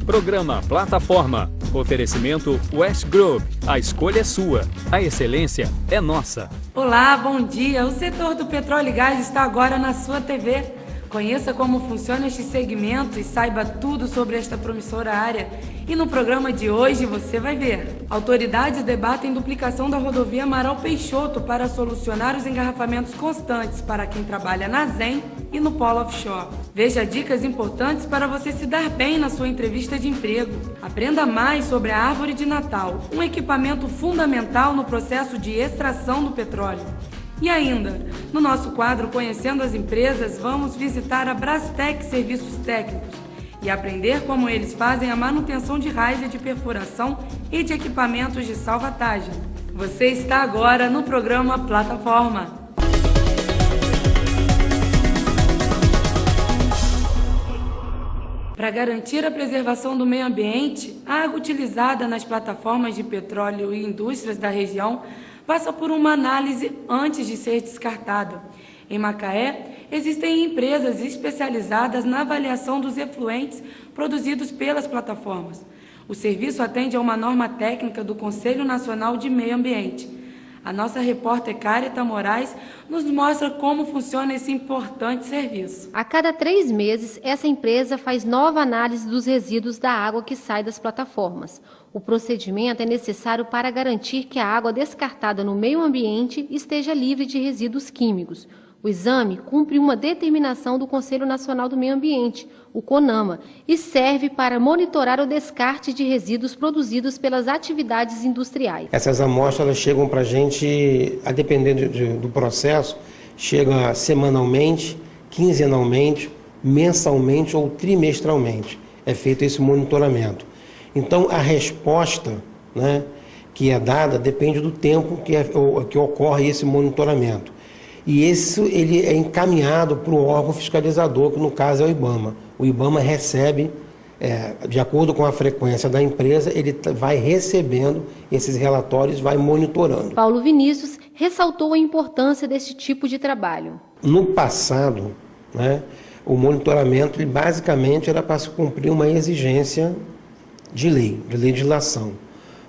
Programa Plataforma. Oferecimento West Group. A escolha é sua. A excelência é nossa. Olá, bom dia. O setor do petróleo e gás está agora na sua TV. Conheça como funciona este segmento e saiba tudo sobre esta promissora área. E no programa de hoje você vai ver. Autoridades debatem duplicação da rodovia Amaral Peixoto para solucionar os engarrafamentos constantes para quem trabalha na ZEM e no Polo Offshore. Veja dicas importantes para você se dar bem na sua entrevista de emprego. Aprenda mais sobre a árvore de Natal, um equipamento fundamental no processo de extração do petróleo. E ainda, no nosso quadro Conhecendo as Empresas, vamos visitar a Brastec Serviços Técnicos e aprender como eles fazem a manutenção de raia de perfuração e de equipamentos de salvatagem. Você está agora no programa Plataforma. Para garantir a preservação do meio ambiente, a água utilizada nas plataformas de petróleo e indústrias da região passa por uma análise antes de ser descartada. Em Macaé, existem empresas especializadas na avaliação dos efluentes produzidos pelas plataformas. O serviço atende a uma norma técnica do Conselho Nacional de Meio Ambiente. A nossa repórter Carita Moraes nos mostra como funciona esse importante serviço. A cada 3 meses, essa empresa faz nova análise dos resíduos da água que sai das plataformas. O procedimento é necessário para garantir que a água descartada no meio ambiente esteja livre de resíduos químicos. O exame cumpre uma determinação do Conselho Nacional do Meio Ambiente, o CONAMA, e serve para monitorar o descarte de resíduos produzidos pelas atividades industriais. Essas amostras chegam para a gente, a depender do processo, chega semanalmente, quinzenalmente, mensalmente ou trimestralmente. É feito esse monitoramento. Então, a resposta, né, que é dada depende do tempo que ocorre esse monitoramento. E isso ele é encaminhado para o órgão fiscalizador, que no caso é o IBAMA. O IBAMA recebe, de acordo com a frequência da empresa, ele vai recebendo esses relatórios, vai monitorando. Paulo Vinícius ressaltou a importância desse tipo de trabalho. No passado, né, o monitoramento ele basicamente era para se cumprir uma exigência de lei, de legislação.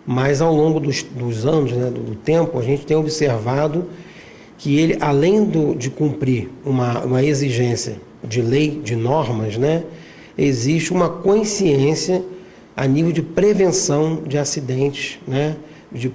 Mas ao longo dos anos, né, do tempo, a gente tem observado que ele, além de cumprir uma exigência de lei, de normas, né, existe uma consciência a nível de prevenção de acidentes, né,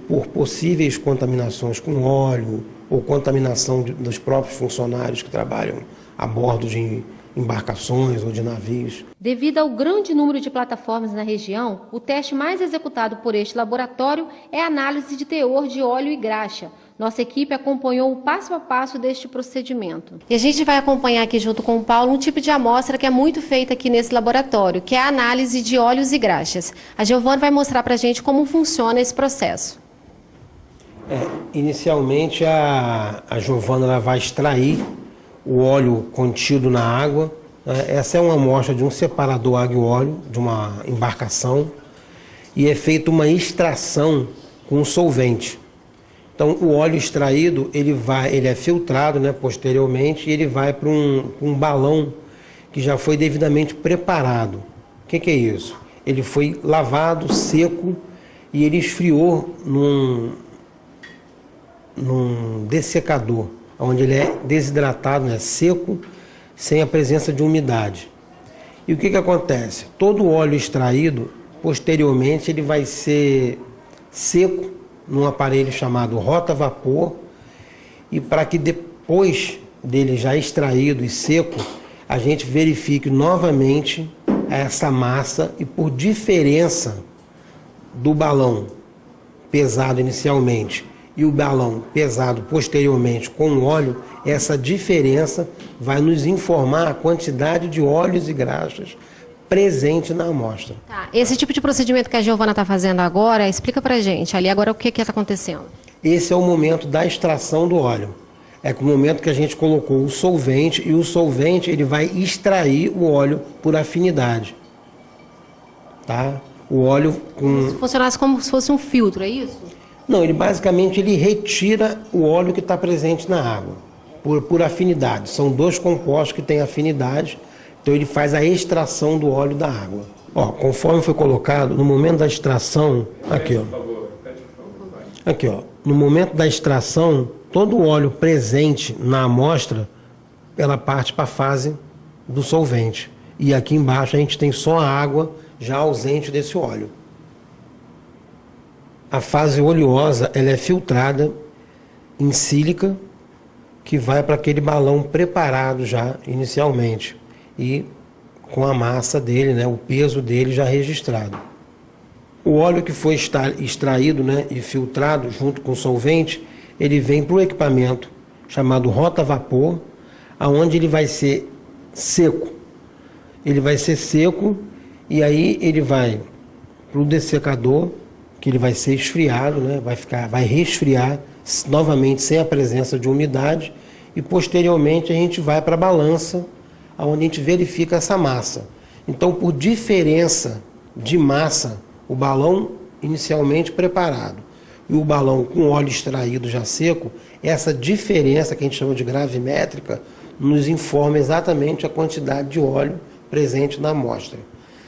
por possíveis contaminações com óleo ou contaminação dos próprios funcionários que trabalham a bordo de embarcações ou de navios. Devido ao grande número de plataformas na região, o teste mais executado por este laboratório é a análise de teor de óleo e graxa. Nossa equipe acompanhou o passo a passo deste procedimento. E a gente vai acompanhar aqui junto com o Paulo um tipo de amostra que é muito feita aqui nesse laboratório, que é a análise de óleos e graxas. A Giovana vai mostrar para a gente como funciona esse processo. Inicialmente a Giovana ela vai extrair o óleo contido na água. Essa é uma amostra de um separador água e óleo de uma embarcação e é feita uma extração com um solvente. Então o óleo extraído ele é filtrado, né, posteriormente, e ele vai para um balão que já foi devidamente preparado. O que é isso? Ele foi lavado, seco, e ele esfriou num dessecador, onde ele é desidratado, né, seco, sem a presença de umidade. E o que acontece? Todo o óleo extraído, posteriormente, ele vai ser seco num aparelho chamado rota-vapor, e para que depois dele já extraído e seco, a gente verifique novamente essa massa e por diferença do balão pesado inicialmente e o balão pesado posteriormente com óleo, essa diferença vai nos informar a quantidade de óleos e graxas presente na amostra. Tá. Esse tipo de procedimento que a Giovana está fazendo agora, explica pra gente ali agora o que está acontecendo. Esse é o momento da extração do óleo. É o momento que a gente colocou o solvente, e o solvente ele vai extrair o óleo por afinidade. Tá? O óleo com... Se funcionasse como se fosse um filtro, é isso? Não, ele basicamente retira o óleo que está presente na água, por afinidade. São 2 compostos que têm afinidade, então ele faz a extração do óleo da água. Ó, conforme foi colocado, no momento da extração, aqui ó, aqui ó, no momento da extração, todo o óleo presente na amostra, ela parte para a fase do solvente. E aqui embaixo a gente tem só a água já ausente desse óleo. A fase oleosa, ela é filtrada em sílica, que vai para aquele balão preparado já inicialmente. E com a massa dele, né, o peso dele já registrado. O óleo que foi extraído, né, e filtrado junto com o solvente, ele vem para o equipamento chamado rota-vapor, aonde ele vai ser seco. Ele vai ser seco e aí ele vai para o dessecador, que ele vai ser esfriado, né, vai resfriar novamente sem a presença de umidade, e posteriormente a gente vai para a balança, onde a gente verifica essa massa. Então, por diferença de massa, o balão inicialmente preparado e o balão com óleo extraído já seco, essa diferença que a gente chama de gravimétrica nos informa exatamente a quantidade de óleo presente na amostra,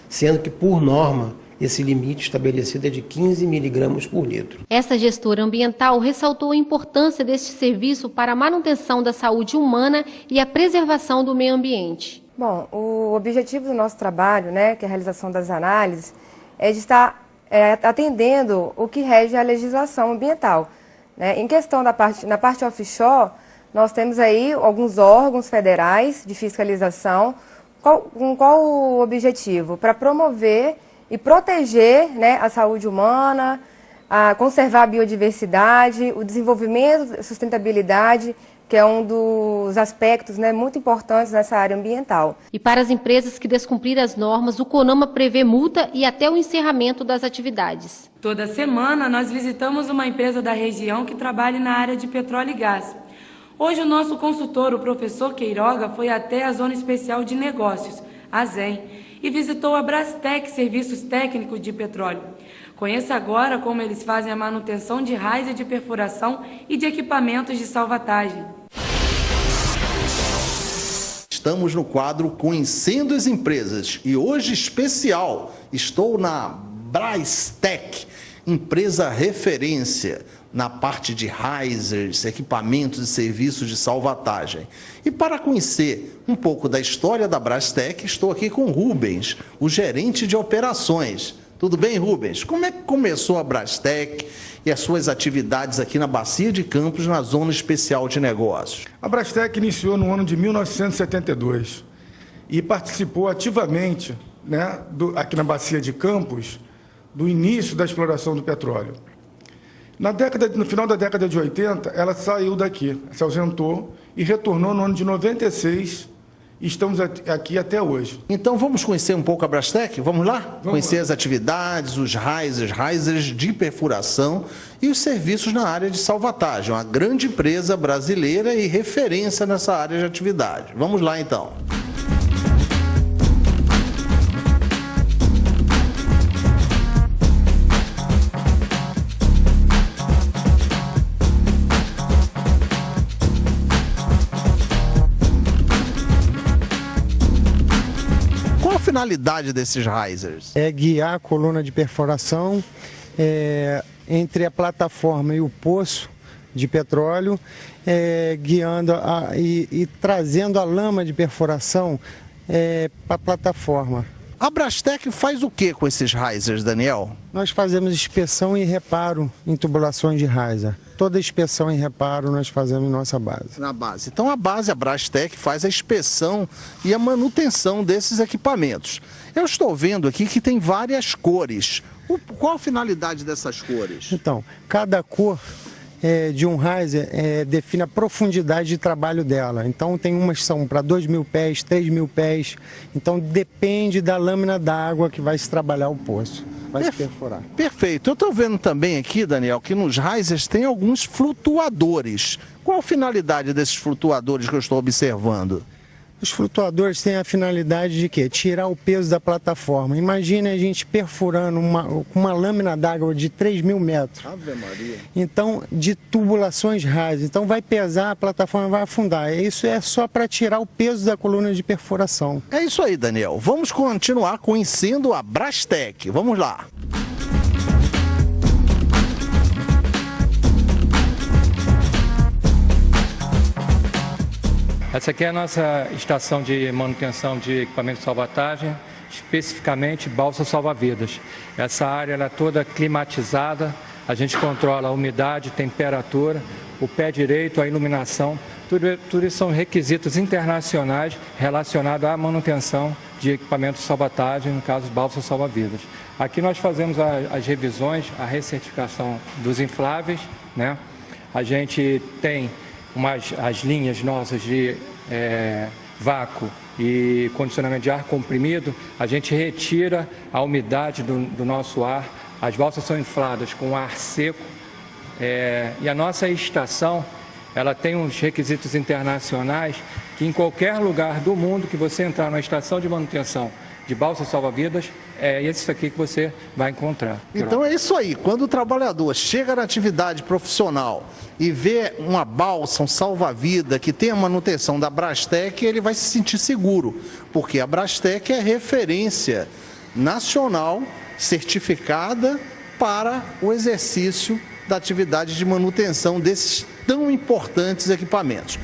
sendo que, por norma, esse limite estabelecido é de 15 miligramas por litro. Essa gestora ambiental ressaltou a importância deste serviço para a manutenção da saúde humana e a preservação do meio ambiente. Bom, o objetivo do nosso trabalho, né, que é a realização das análises, é de estar atendendo o que rege a legislação ambiental. Né? Em questão na parte offshore, nós temos aí alguns órgãos federais de fiscalização. Com qual o objetivo? Para promover e proteger, né, a saúde humana, conservar a biodiversidade, o desenvolvimento, a sustentabilidade, que é um dos aspectos, né, muito importantes nessa área ambiental. E para as empresas que descumprirem as normas, o CONAMA prevê multa e até o encerramento das atividades. Toda semana nós visitamos uma empresa da região que trabalha na área de petróleo e gás. Hoje o nosso consultor, o professor Queiroga, foi até a Zona Especial de Negócios, a ZEM, e visitou a Brastec Serviços Técnicos de Petróleo. Conheça agora como eles fazem a manutenção de riser de perfuração e de equipamentos de salvatagem. Estamos no quadro Conhecendo as Empresas e hoje especial, estou na Brastec, empresa referência na parte de risers, equipamentos e serviços de salvatagem. E para conhecer um pouco da história da Brastec, estou aqui com o Rubens, o gerente de operações. Tudo bem, Rubens? Como é que começou a Brastec e as suas atividades aqui na Bacia de Campos, na Zona Especial de Negócios? A Brastec iniciou no ano de 1972 e participou ativamente, né, aqui na Bacia de Campos, do início da exploração do petróleo. No final da década de 80, ela saiu daqui, se ausentou e retornou no ano de 96 e estamos aqui até hoje. Então vamos conhecer um pouco a Brastec? Vamos lá? Conhecer as atividades, os risers de perfuração e os serviços na área de salvatagem. Uma grande empresa brasileira e referência nessa área de atividade. Vamos lá então. Qual a finalidade desses risers? É guiar a coluna de perfuração entre a plataforma e o poço de petróleo, guiando e trazendo a lama de perfuração para a plataforma. A Brastec faz o que com esses risers, Daniel? Nós fazemos inspeção e reparo em tubulações de riser. Toda inspeção e reparo nós fazemos em nossa base. Na base. Então a Brastec faz a inspeção e a manutenção desses equipamentos. Eu estou vendo aqui que tem várias cores. Qual a finalidade dessas cores? Então, cada cor de um riser define a profundidade de trabalho dela. Então tem umas que são para 2.000 pés, 3.000 pés. Então depende da lâmina d'água que vai se trabalhar o poço. Vai se perfurar. Perfeito. Eu estou vendo também aqui, Daniel, que nos risers tem alguns flutuadores. Qual a finalidade desses flutuadores que eu estou observando? Os flutuadores têm a finalidade de quê? Tirar o peso da plataforma. Imagine a gente perfurando uma lâmina d'água de 3.000 metros. Ave Maria. Então, de tubulações rasas. Então, vai pesar, a plataforma vai afundar. Isso é só para tirar o peso da coluna de perfuração. É isso aí, Daniel. Vamos continuar conhecendo a Brastek. Vamos lá. Essa aqui é a nossa estação de manutenção de equipamento de salvatagem, especificamente balsa salva-vidas. Essa área ela é toda climatizada, a gente controla a umidade, temperatura, o pé direito, a iluminação, tudo isso são requisitos internacionais relacionados à manutenção de equipamento de salvatagem, no caso balsa salva-vidas. Aqui nós fazemos as revisões, a recertificação dos infláveis, né? A gente tem as linhas nossas de vácuo e condicionamento de ar comprimido, a gente retira a umidade do nosso ar, as balsas são infladas com ar seco e a nossa estação ela tem uns requisitos internacionais que em qualquer lugar do mundo que você entrar na estação de manutenção de balsa salva-vidas, é isso aqui que você vai encontrar. Então é isso aí, quando o trabalhador chega na atividade profissional e vê uma balsa, um salva-vida que tem a manutenção da Brastek, ele vai se sentir seguro, porque a Brastek é referência nacional certificada para o exercício da atividade de manutenção desses tão importantes equipamentos.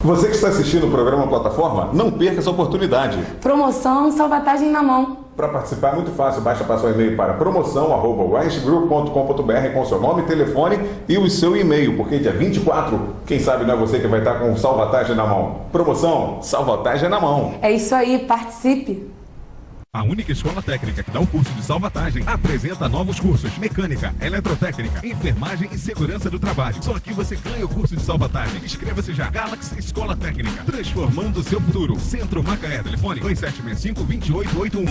Você que está assistindo o programa Plataforma, não perca essa oportunidade. Promoção Salvatagem na Mão. Para participar é muito fácil, basta passar o e-mail para promoção@westgroup.com.br com seu nome, telefone e o seu e-mail, porque dia 24, quem sabe não é você que vai estar com Salvatagem na Mão. Promoção Salvatagem na Mão. É isso aí, participe! A única escola técnica que dá o curso de salvatagem apresenta novos cursos: mecânica, eletrotécnica, enfermagem e segurança do trabalho. Só aqui você ganha o curso de salvatagem. Inscreva-se já. Galaxy Escola Técnica, transformando o seu futuro. Centro Macaé, telefone 2765-2881.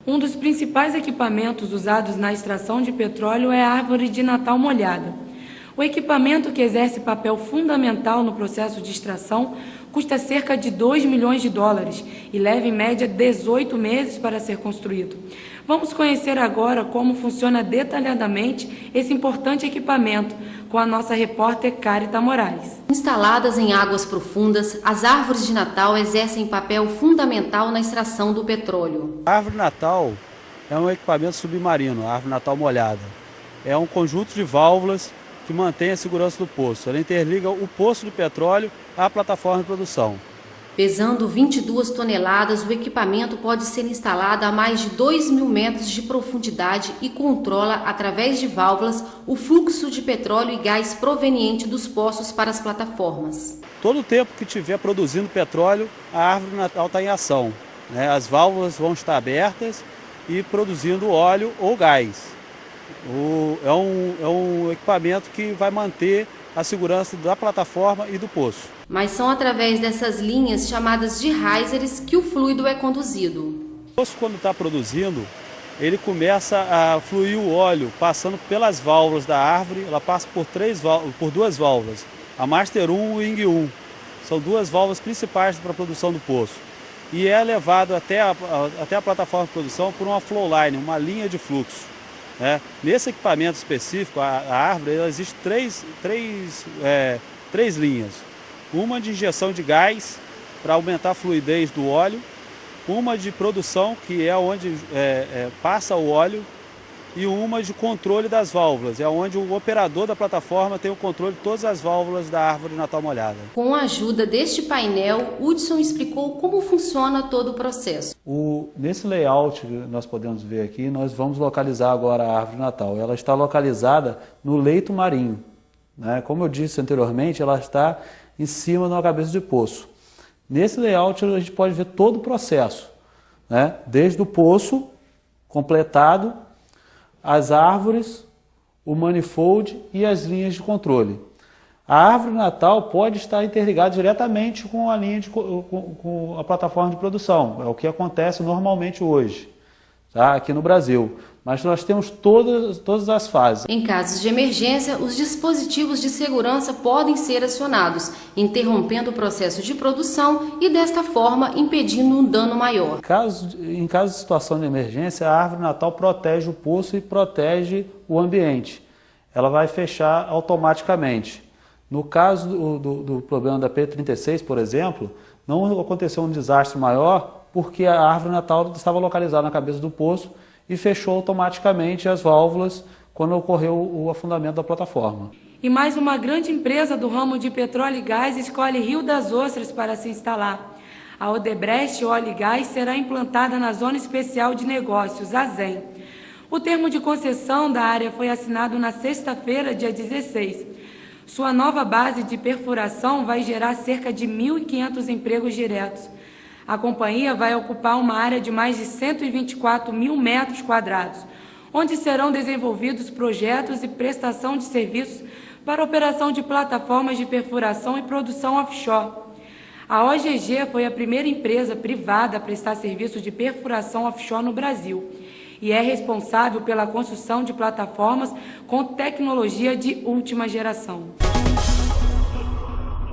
Um dos principais equipamentos usados na extração de petróleo é a árvore de Natal molhada. O equipamento, que exerce papel fundamental no processo de extração, custa cerca de 2 milhões de dólares e leva em média 18 meses para ser construído. Vamos conhecer agora como funciona detalhadamente esse importante equipamento com a nossa repórter Carita Moraes. Instaladas em águas profundas, as árvores de Natal exercem papel fundamental na extração do petróleo. A árvore Natal é um equipamento submarino, a árvore Natal molhada. É um conjunto de válvulas que mantém a segurança do poço. Ela interliga o poço de petróleo à plataforma de produção. Pesando 22 toneladas, o equipamento pode ser instalado a mais de 2.000 metros de profundidade e controla, através de válvulas, o fluxo de petróleo e gás proveniente dos poços para as plataformas. Todo o tempo que estiver produzindo petróleo, a árvore Natal está em ação, né? As válvulas vão estar abertas e produzindo óleo ou gás. É um equipamento que vai manter a segurança da plataforma e do poço. Mas são através dessas linhas chamadas de risers que o fluido é conduzido. O poço, quando está produzindo, ele começa a fluir o óleo passando pelas válvulas da árvore. Ela passa por duas válvulas, a Master 1 e Wing 1. São duas válvulas principais para a produção do poço. E é levado até a plataforma de produção por uma flow line, uma linha de fluxo. Nesse equipamento específico, a árvore, existe três linhas. Uma de injeção de gás para aumentar a fluidez do óleo, uma de produção, que é onde passa o óleo, e uma de controle das válvulas, é onde o operador da plataforma tem o controle de todas as válvulas da árvore Natal molhada. Com a ajuda deste painel, Hudson explicou como funciona todo o processo. Nesse layout que nós podemos ver aqui, nós vamos localizar agora a árvore Natal. Ela está localizada no leito marinho, né? Como eu disse anteriormente, ela está em cima de uma cabeça de poço. Nesse layout a gente pode ver todo o processo, né? Desde o poço completado, as árvores, o manifold e as linhas de controle. A árvore Natal pode estar interligada diretamente com a linha com a plataforma de produção. É o que acontece normalmente hoje, tá? Aqui no Brasil. Mas nós temos todas as fases. Em casos de emergência, os dispositivos de segurança podem ser acionados, interrompendo o processo de produção e, desta forma, impedindo um dano maior. Em caso de situação de emergência, a árvore Natal protege o poço e protege o ambiente. Ela vai fechar automaticamente. No caso do problema da P36, por exemplo, não aconteceu um desastre maior porque a árvore Natal estava localizada na cabeça do poço e fechou automaticamente as válvulas quando ocorreu o afundamento da plataforma. E mais uma grande empresa do ramo de petróleo e gás escolhe Rio das Ostras para se instalar. A Odebrecht Óleo e Gás será implantada na Zona Especial de Negócios, a ZEN. O termo de concessão da área foi assinado na sexta-feira, dia 16. Sua nova base de perfuração vai gerar cerca de 1.500 empregos diretos. A companhia vai ocupar uma área de mais de 124 mil metros quadrados, onde serão desenvolvidos projetos e prestação de serviços para operação de plataformas de perfuração e produção offshore. A OGG foi a primeira empresa privada a prestar serviço de perfuração offshore no Brasil e é responsável pela construção de plataformas com tecnologia de última geração.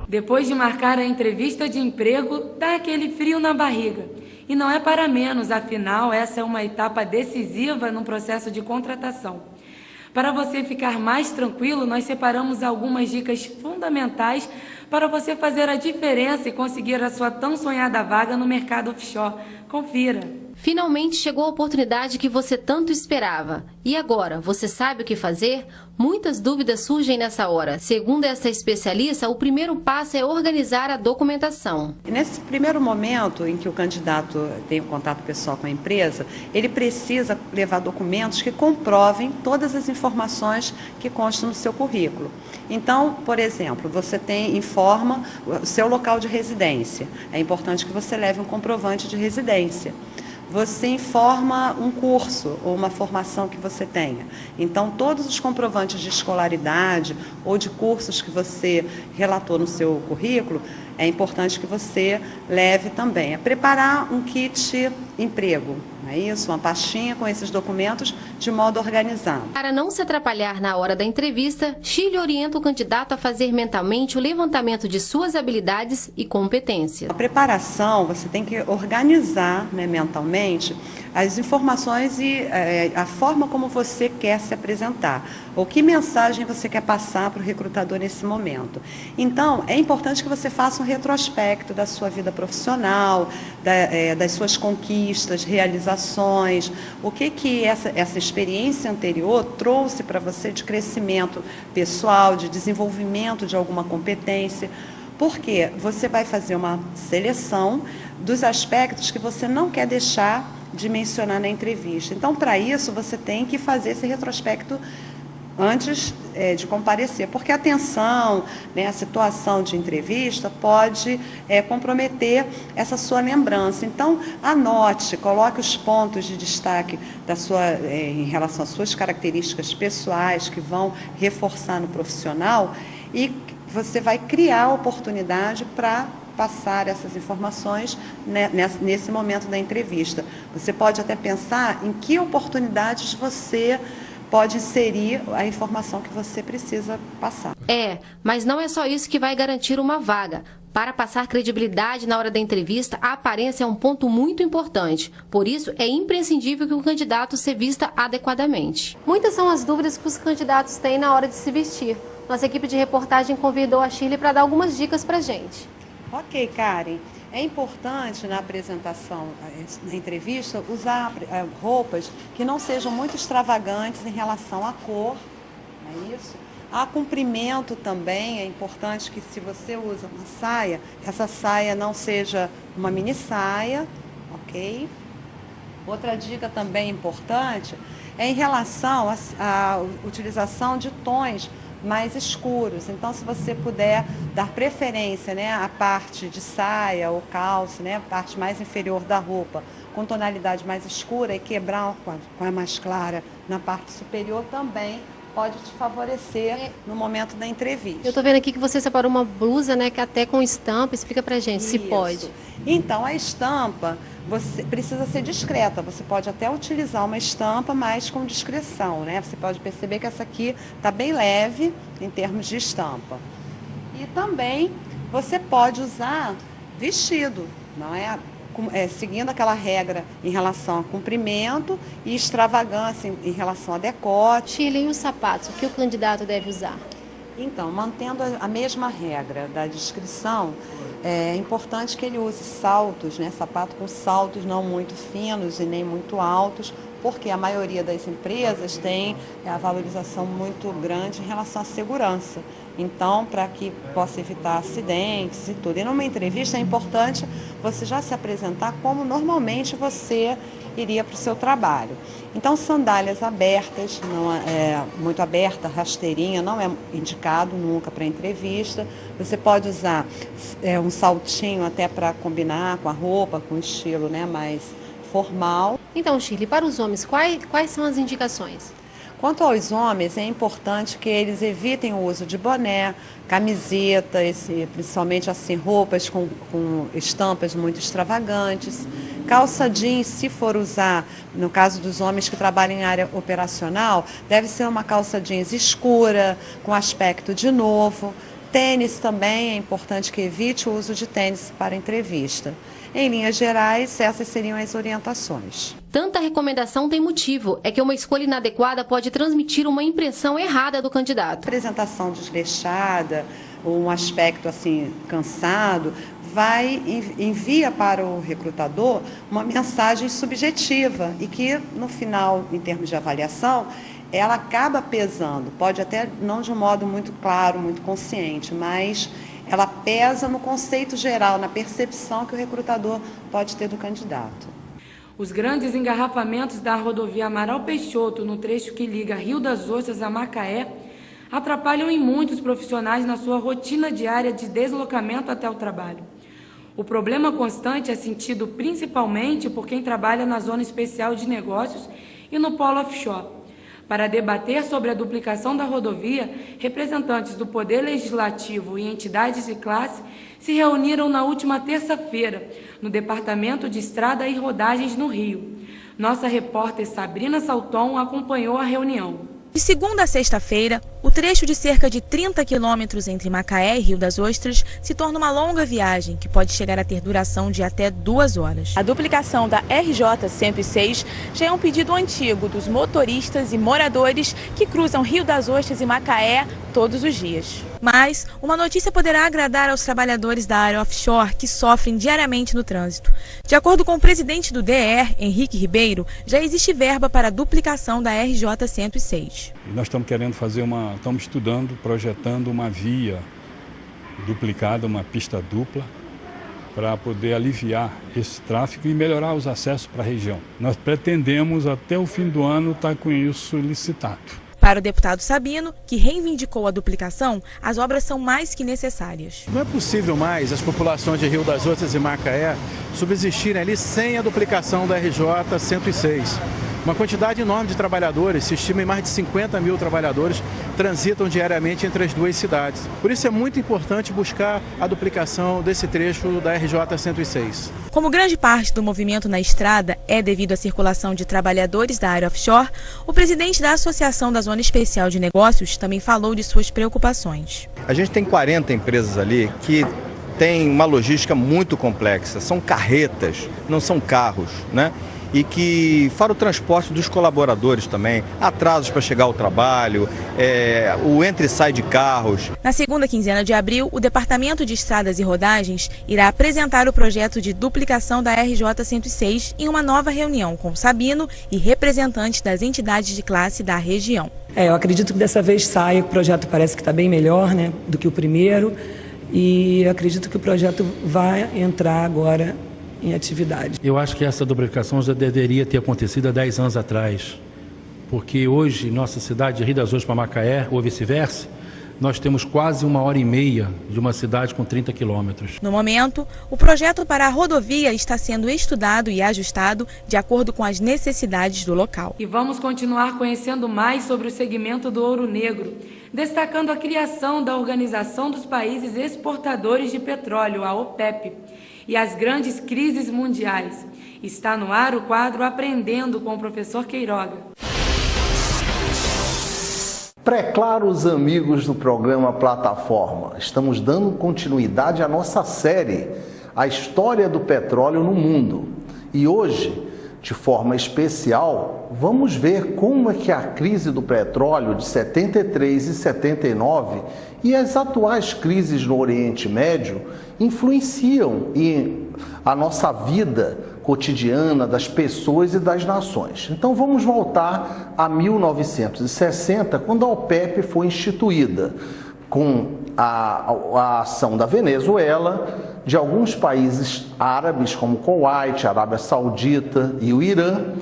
Depois de marcar a entrevista de emprego, dá aquele frio na barriga. E não é para menos, afinal, essa é uma etapa decisiva no processo de contratação. Para você ficar mais tranquilo, nós separamos algumas dicas fundamentais para você fazer a diferença e conseguir a sua tão sonhada vaga no mercado offshore. Confira! Finalmente chegou a oportunidade que você tanto esperava. E agora, você sabe o que fazer? Muitas dúvidas surgem nessa hora. Segundo essa especialista, o primeiro passo é organizar a documentação. Nesse primeiro momento em que o candidato tem um contato pessoal com a empresa, ele precisa levar documentos que comprovem todas as informações que constam no seu currículo. Então, por exemplo, você informa o seu local de residência. É importante que você leve um comprovante de residência. Você informa um curso ou uma formação que você tenha. Então, todos os comprovantes de escolaridade ou de cursos que você relatou no seu currículo, é importante que você leve também. É preparar um kit emprego, não é isso? Uma pastinha com esses documentos de modo organizado. Para não se atrapalhar na hora da entrevista, Shirley orienta o candidato a fazer mentalmente o levantamento de suas habilidades e competências. A preparação, você tem que organizar, né, mentalmente as informações e a forma como você quer se apresentar, ou que mensagem você quer passar para o recrutador nesse momento. Então, é importante que você faça um retrospecto da sua vida profissional, das suas conquistas, realizações, o que essa experiência anterior trouxe para você de crescimento pessoal, de desenvolvimento de alguma competência, porque você vai fazer uma seleção dos aspectos que você não quer deixar de mencionar na entrevista. Então, para isso, você tem que fazer esse retrospecto antes de comparecer, porque a tensão, né, a situação de entrevista pode comprometer essa sua lembrança. Então, anote, coloque os pontos de destaque em relação às suas características pessoais que vão reforçar no profissional e você vai criar a oportunidade para passar essas informações, né, nesse momento da entrevista. Você pode até pensar em que oportunidades você pode inserir a informação que você precisa passar. Mas não é só isso que vai garantir uma vaga. Para passar credibilidade na hora da entrevista, a aparência é um ponto muito importante. Por isso, é imprescindível que o candidato se vista adequadamente. Muitas são as dúvidas que os candidatos têm na hora de se vestir. Nossa equipe de reportagem convidou a Shirley para dar algumas dicas para a gente. Ok, Karen. É importante na apresentação, na entrevista, usar roupas que não sejam muito extravagantes em relação à cor, não é isso? A comprimento também, é importante que se você usa uma saia, essa saia não seja uma mini saia, ok? Outra dica também importante é em relação à utilização de tons mais escuros. Então, se você puder dar preferência, né, à parte de saia ou calça, né, a parte mais inferior da roupa, com tonalidade mais escura e quebrar com a mais clara na parte superior também pode te favorecer no momento da entrevista. Eu estou vendo aqui que você separou uma blusa, né, que até com estampa. Explica pra gente, se pode. Então, a estampa, você precisa ser discreta. Você pode até utilizar uma estampa, mas com discrição, né? Você pode perceber que essa aqui está bem leve em termos de estampa. E também você pode usar vestido, não é? Seguindo aquela regra em relação a comprimento e extravagância em relação a decote. Shirley, e os sapatos? O que o candidato deve usar? Então, mantendo a mesma regra da descrição, é importante que ele use saltos, né? Sapato com saltos não muito finos e nem muito altos, porque a maioria das empresas tem a valorização muito grande em relação à segurança. Então, para que possa evitar acidentes e tudo. E numa entrevista é importante você já se apresentar como normalmente você iria para o seu trabalho. Então, sandálias abertas, não muito aberta, rasteirinha, não é indicado nunca para entrevista. Você pode usar um saltinho até para combinar com a roupa, com o estilo, né, mais formal. Então, Shirley, para os homens, quais são as indicações? Quanto aos homens, é importante que eles evitem o uso de boné, camisetas, principalmente assim, roupas com estampas muito extravagantes. Calça jeans, se for usar, no caso dos homens que trabalham em área operacional, deve ser uma calça jeans escura, com aspecto de novo. Tênis também, é importante que evite o uso de tênis para entrevista. Em linhas gerais, essas seriam as orientações. Tanta recomendação tem motivo, é que uma escolha inadequada pode transmitir uma impressão errada do candidato. Apresentação desleixada, um aspecto assim cansado, envia para o recrutador uma mensagem subjetiva e que no final, em termos de avaliação, ela acaba pesando, pode até não de um modo muito claro, muito consciente, mas ela pesa no conceito geral, na percepção que o recrutador pode ter do candidato. Os grandes engarrafamentos da rodovia Amaral Peixoto, no trecho que liga Rio das Ostras a Macaé, atrapalham em muitos profissionais na sua rotina diária de deslocamento até o trabalho. O problema constante é sentido principalmente por quem trabalha na Zona Especial de Negócios e no Polo Offshore. Para debater sobre a duplicação da rodovia, representantes do Poder Legislativo e entidades de classe se reuniram na última terça-feira, no Departamento de Estrada e Rodagens no Rio. Nossa repórter Sabrina Salton acompanhou a reunião. De segunda a sexta-feira, o trecho de cerca de 30 quilômetros entre Macaé e Rio das Ostras se torna uma longa viagem que pode chegar a ter duração de até 2 horas. A duplicação da RJ 106 já é um pedido antigo dos motoristas e moradores que cruzam Rio das Ostras e Macaé todos os dias. Mas uma notícia poderá agradar aos trabalhadores da área offshore que sofrem diariamente no trânsito. De acordo com o presidente do DER, Henrique Ribeiro, já existe verba para a duplicação da RJ 106. Nós estamos estamos estudando, projetando uma via duplicada, uma pista dupla, para poder aliviar esse tráfego e melhorar os acessos para a região. Nós pretendemos até o fim do ano estar com isso licitado. Para o deputado Sabino, que reivindicou a duplicação, as obras são mais que necessárias. Não é possível mais as populações de Rio das Ostras e Macaé subsistirem ali sem a duplicação da RJ 106. Uma quantidade enorme de trabalhadores, se estima em mais de 50 mil trabalhadores, transitam diariamente entre as duas cidades. Por isso é muito importante buscar a duplicação desse trecho da RJ 106. Como grande parte do movimento na estrada é devido à circulação de trabalhadores da área offshore, o presidente da Associação da Zona Especial de Negócios também falou de suas preocupações. A gente tem 40 empresas ali que têm uma logística muito complexa, são carretas, não são carros, né? e que, fora o transporte dos colaboradores também, atrasos para chegar ao trabalho, o entra e sai de carros. Na segunda quinzena de abril, o Departamento de Estradas e Rodagens irá apresentar o projeto de duplicação da RJ 106 em uma nova reunião com Sabino e representantes das entidades de classe da região. Eu acredito que dessa vez saia, o projeto parece que está bem melhor, né, do que o primeiro, e acredito que o projeto vai entrar agora em atividade. Eu acho que essa duplicação já deveria ter acontecido há 10 anos atrás, porque hoje, em nossa cidade, de Rio das Ostras para Macaé, ou vice-versa, nós temos quase 1h30 de uma cidade com 30 quilômetros. No momento, o projeto para a rodovia está sendo estudado e ajustado de acordo com as necessidades do local. E vamos continuar conhecendo mais sobre o segmento do ouro negro, destacando a criação da Organização dos Países Exportadores de Petróleo, a OPEP, e as grandes crises mundiais. Está no ar o quadro Aprendendo com o professor Queiroga. Pré-claros amigos do programa Plataforma, estamos dando continuidade à nossa série, A História do Petróleo no Mundo. E hoje, de forma especial, vamos ver como é que a crise do petróleo de 73 e 79 e as atuais crises no Oriente Médio influenciam a nossa vida cotidiana das pessoas e das nações. Então vamos voltar a 1960, quando a OPEP foi instituída, com a ação da Venezuela, de alguns países árabes como Kuwait, Arábia Saudita e o Irã,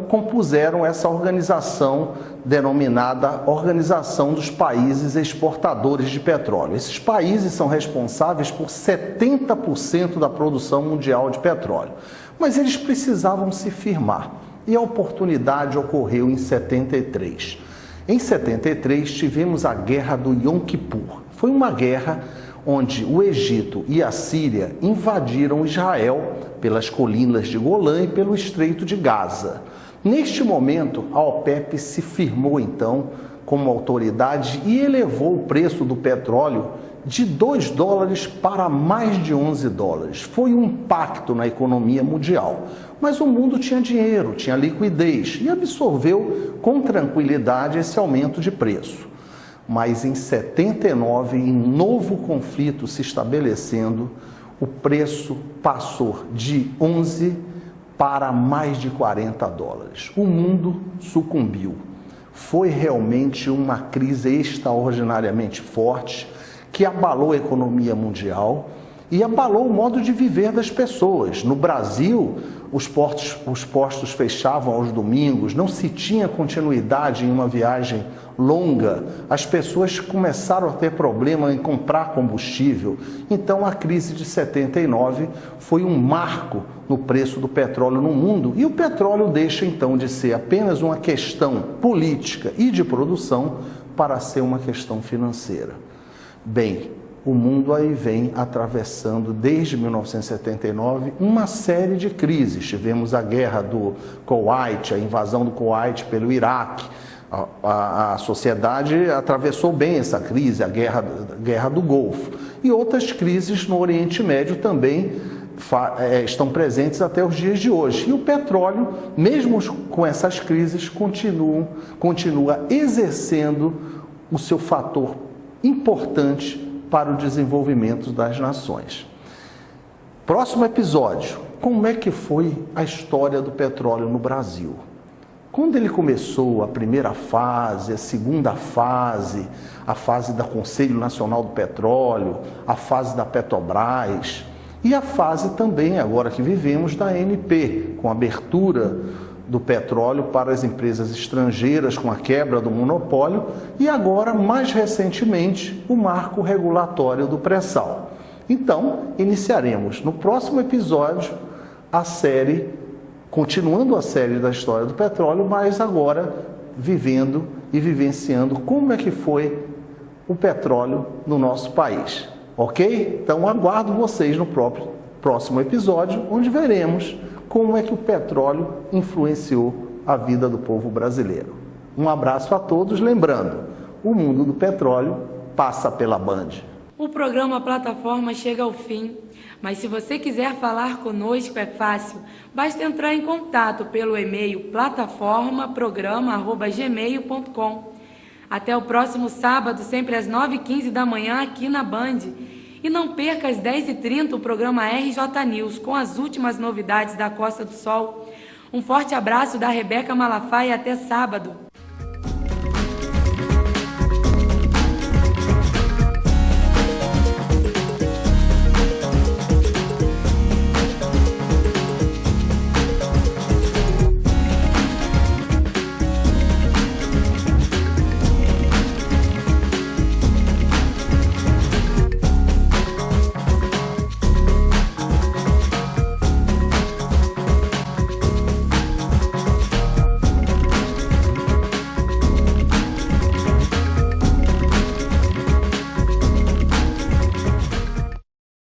compuseram essa organização denominada Organização dos Países Exportadores de Petróleo. Esses países são responsáveis por 70% da produção mundial de petróleo. Mas eles precisavam se firmar e a oportunidade ocorreu em 73. Em 73 tivemos a Guerra do Yom Kippur. Foi uma guerra onde o Egito e a Síria invadiram Israel pelas colinas de Golã e pelo Estreito de Gaza. Neste momento, a OPEP se firmou então como autoridade e elevou o preço do petróleo de $2 para mais de $11. Foi um impacto na economia mundial. Mas o mundo tinha dinheiro, tinha liquidez e absorveu com tranquilidade esse aumento de preço. Mas em 79, em novo conflito se estabelecendo, o preço passou de 11 para mais de $40. O mundo sucumbiu. Foi realmente uma crise extraordinariamente forte que abalou a economia mundial e abalou o modo de viver das pessoas. No Brasil, os postos fechavam aos domingos, não se tinha continuidade em uma viagem longa, as pessoas começaram a ter problema em comprar combustível. Então a crise de 79 foi um marco no preço do petróleo no mundo e o petróleo deixa então de ser apenas uma questão política e de produção para ser uma questão financeira. Bem, o mundo aí vem atravessando, desde 1979, uma série de crises. Tivemos a guerra do Kuwait, a invasão do Kuwait pelo Iraque. A sociedade atravessou bem essa crise, a guerra do Golfo. E outras crises no Oriente Médio também estão presentes até os dias de hoje. E o petróleo, mesmo com essas crises, continua exercendo o seu fator importante para o desenvolvimento das nações. Próximo episódio, como é que foi a história do petróleo no Brasil? Quando ele começou a primeira fase, a segunda fase, a fase da Conselho Nacional do Petróleo, a fase da Petrobras e a fase também, agora que vivemos, da ANP, com a abertura do petróleo para as empresas estrangeiras com a quebra do monopólio e agora, mais recentemente, o marco regulatório do pré-sal. Então, iniciaremos no próximo episódio a série, continuando a série da história do petróleo, mas agora vivendo e vivenciando como é que foi o petróleo no nosso país. Ok? Então, aguardo vocês no próximo episódio, onde veremos como é que o petróleo influenciou a vida do povo brasileiro. Um abraço a todos, lembrando, o mundo do petróleo passa pela Band. o programa Plataforma chega ao fim. Mas se você quiser falar conosco, é fácil. Basta entrar em contato pelo e-mail plataformaprograma@gmail.com. Até o próximo sábado, sempre às 9h15 da manhã, aqui na Band. E não perca às 10h30 o programa RJ News, com as últimas novidades da Costa do Sol. Um forte abraço da Rebeca Malafaia e até sábado.